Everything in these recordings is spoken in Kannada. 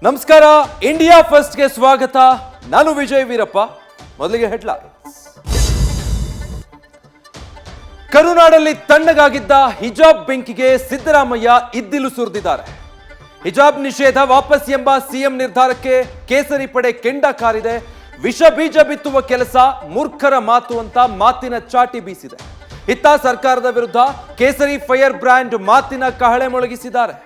ನಮಸ್ಕಾರ, ಇಂಡಿಯಾ ಫಸ್ಟ್ಗೆ ಸ್ವಾಗತ. ನಾನು ವಿಜಯ್ ವೀರಪ್ಪ. ಮೊದಲಿಗೆ ಹೆಡ್ಲೈನ್ಸ್. ಕರುನಾಡಲ್ಲಿ ತಣ್ಣಗಾಗಿದ್ದ ಹಿಜಾಬ್ ಬೆಂಕಿಗೆ ಸಿದ್ದರಾಮಯ್ಯ ಇದ್ದಿಲು ಸುರಿದಿದ್ದಾರೆ. ಹಿಜಾಬ್ ನಿಷೇಧ ವಾಪಸ್ ಎಂಬ ಸಿಎಂ ನಿರ್ಧಾರಕ್ಕೆ ಕೇಸರಿ ಪಡೆ ಕೆಂಡ ಕಾರಿದೆ. ವಿಷ ಬೀಜ ಬಿತ್ತುವ ಕೆಲಸ ಮೂರ್ಖರ ಮಾತು ಅಂತ ಮಾತಿನ ಚಾಟಿ ಬೀಸಿದೆ. ಇತ್ತ ಸರ್ಕಾರದ ವಿರುದ್ಧ ಕೇಸರಿ ಫೈರ್ ಬ್ರ್ಯಾಂಡ್ ಮಾತಿನ ಕಹಳೆ ಮೊಳಗಿಸಿದ್ದಾರೆ.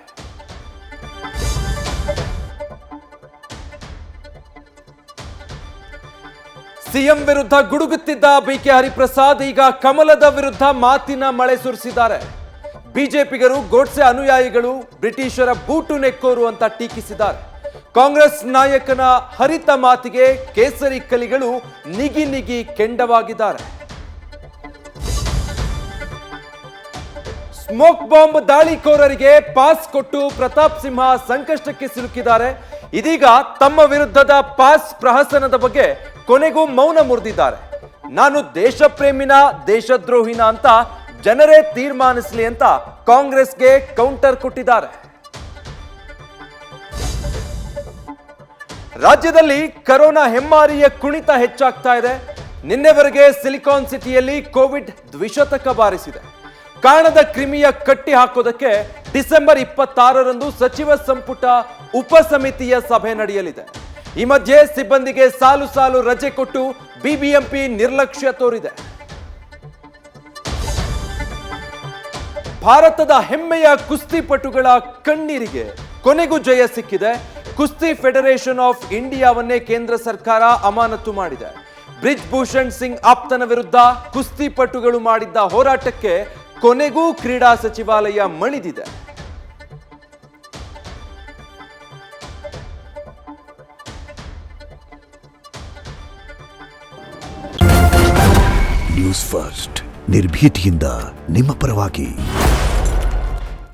ಸಿಎಂ ವಿರುದ್ಧ ಗುಡುಗುತ್ತಿದ್ದ ಬಿಕೆ ಹರಿಪ್ರಸಾದ್ ಈಗ ಕಮಲದ ವಿರುದ್ಧ ಮಾತಿನ ಮಳೆ ಸುರಿಸಿದ್ದಾರೆ. ಬಿಜೆಪಿಗರು ಗೋಡ್ಸೆ ಅನುಯಾಯಿಗಳು ಬ್ರಿಟಿಷರ ಬೂಟು ನೆಕ್ಕೋರು ಅಂತ ಟೀಕಿಸಿದ್ದಾರೆ. ಕಾಂಗ್ರೆಸ್ ನಾಯಕನ ಹರಿತ ಮಾತಿಗೆ ಕೇಸರಿ ಕಲಿಗಳು ನಿಗಿ ನಿಗಿ ಕೆಂಡವಾಗಿದ್ದಾರೆ. ಸ್ಮೋಕ್ ಬಾಂಬ್ ದಾಳಿಕೋರರಿಗೆ ಪಾಸ್ ಕೊಟ್ಟು ಪ್ರತಾಪ್ ಸಿಂಹ ಸಂಕಷ್ಟಕ್ಕೆ ಸಿಲುಕಿದ್ದಾರೆ. ಇದೀಗ ತಮ್ಮ ವಿರುದ್ಧದ ಪಾಸ್ ಪ್ರಹಸನದ ಬಗ್ಗೆ ಕೊನೆಗೂ ಮೌನ ಮುರಿದಿದ್ದಾರೆ. ನಾನು ದೇಶ ಪ್ರೇಮಿನ ದೇಶದ್ರೋಹಿನ ಅಂತ ಜನರೇ ತೀರ್ಮಾನಿಸಲಿ ಅಂತ ಕಾಂಗ್ರೆಸ್ಗೆ ಕೌಂಟರ್ ಕೊಟ್ಟಿದ್ದಾರೆ. ರಾಜ್ಯದಲ್ಲಿ ಕರೋನಾ ಹೆಮ್ಮಾರಿಯ ಕುಣಿತ ಹೆಚ್ಚಾಗ್ತಾ ಇದೆ. ನಿನ್ನೆವರೆಗೆ ಸಿಲಿಕಾನ್ ಸಿಟಿಯಲ್ಲಿ ಕೋವಿಡ್ ದ್ವಿಶತಕ ಬಾರಿಸಿದೆ. ಕಾಣದ ಕ್ರಿಮಿಯ ಕಟ್ಟಿ ಹಾಕೋದಕ್ಕೆ ಡಿಸೆಂಬರ್ 26ರಂದು ಸಚಿವ ಸಂಪುಟ ಉಪಸಮಿತಿಯ ಸಭೆ ನಡೆಯಲಿದೆ. ಈ ಮಧ್ಯೆ ಸಿಬ್ಬಂದಿಗೆ ಸಾಲು ಸಾಲು ರಜೆ ಕೊಟ್ಟು ಬಿಬಿಎಂಪಿ ನಿರ್ಲಕ್ಷ್ಯ ತೋರಿದೆ. ಭಾರತದ ಹೆಮ್ಮೆಯ ಕುಸ್ತಿಪಟುಗಳ ಕಣ್ಣೀರಿಗೆ ಕೊನೆಗೂ ಜಯ ಸಿಕ್ಕಿದೆ. ಕುಸ್ತಿ ಫೆಡರೇಷನ್ ಆಫ್ ಇಂಡಿಯಾವನ್ನೇ ಕೇಂದ್ರ ಸರ್ಕಾರ ಅಮಾನತು ಮಾಡಿದೆ. ಬ್ರಿಜ್ ಭೂಷಣ್ ಸಿಂಗ್ ಆಪ್ತನ ವಿರುದ್ಧ ಕುಸ್ತಿಪಟುಗಳು ಮಾಡಿದ್ದ ಹೋರಾಟಕ್ಕೆ ಕೊನೆಗೂ ಕ್ರೀಡಾ ಸಚಿವಾಲಯ ಮಣಿದಿದೆ. ನ್ಯೂಸ್ ಫಸ್ಟ್ ನಿರ್ಭೀತಿಯಿಂದ ನಿಮ್ಮ ಪರವಾಗಿ.